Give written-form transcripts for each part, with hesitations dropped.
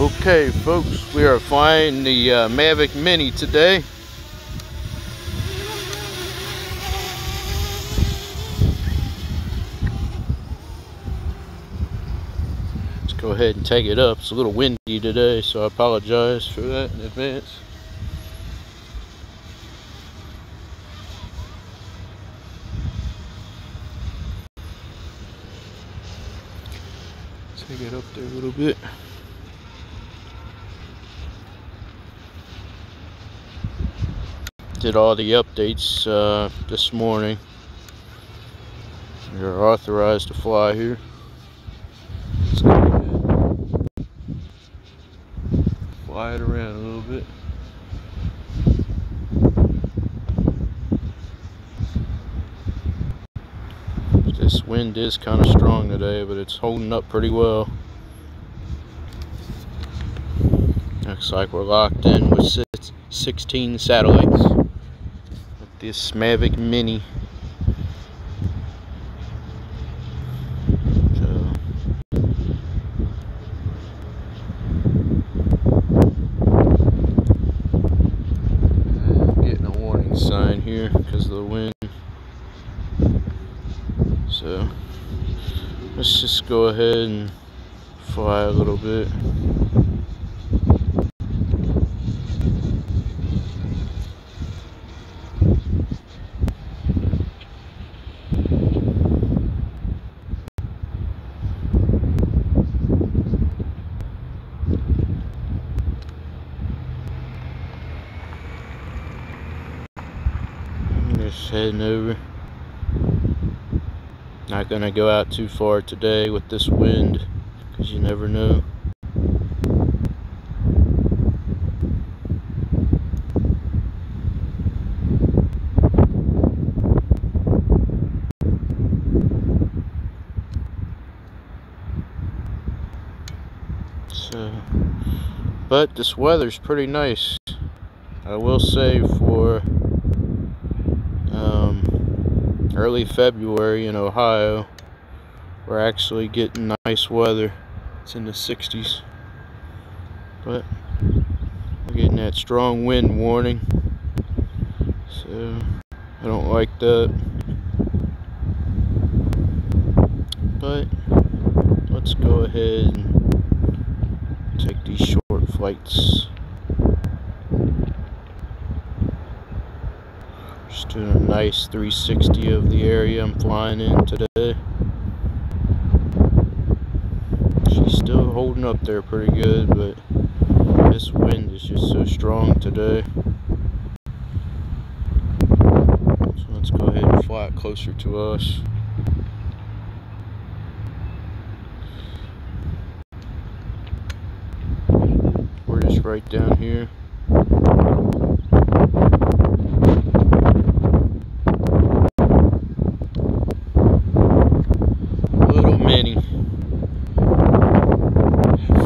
Okay folks, we are flying the Mavic Mini today. Let's go ahead and take it up. It's a little windy today, so I apologize for that in advance. Take it up there a little bit. Did all the updates this morning. You're authorized to fly here. Let's go ahead. Fly it around a little bit. This wind is kind of strong today, but it's holding up pretty well. Looks like we're locked in with 16 satellites with this Mavic Mini. I'm getting a warning sign here because of the wind. So let's just go ahead and fly a little bit. I'm just heading over. Not gonna go out too far today with this wind, because you never know. So, but this weather's pretty nice. I will say for early February in Ohio, we're actually getting nice weather. It's in the 60s, but we're getting that strong wind warning, so I don't like that. But let's go ahead and take these short flights. Just doing a nice 360 of the area I'm flying in today. She's still holding up there pretty good, but this wind is just so strong today. So let's go ahead and fly it closer to us. We're just right down here.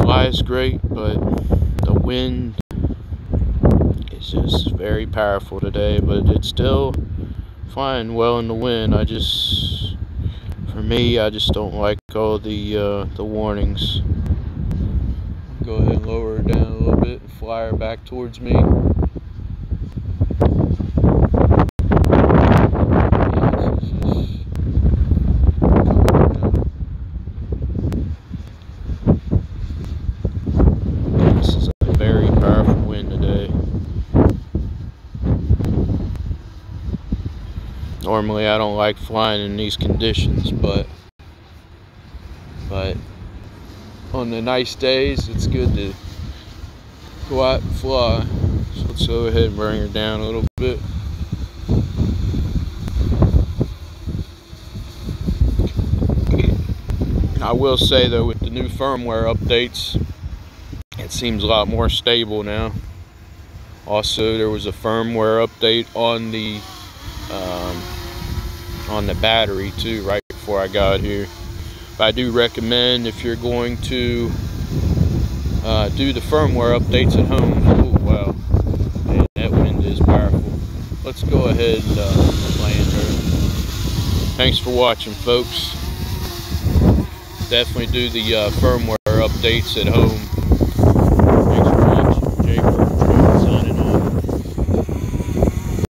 Flies great, but the wind is just very powerful today. But it's still flying well in the wind. For me, I just don't like all the warnings. Go ahead and lower her down a little bit and fly her back towards me. Normally I don't like flying in these conditions, but on the nice days it's good to go out and fly. So let's go ahead and bring her down a little bit. I will say though, with the new firmware updates, it seems a lot more stable now. Also, there was a firmware update on the battery too, right before I got here. But I do recommend, if you're going to do the firmware updates at home. Oh wow, man, that wind is powerful. Let's go ahead and land her. Thanks for watching, folks. Definitely do the firmware updates at home.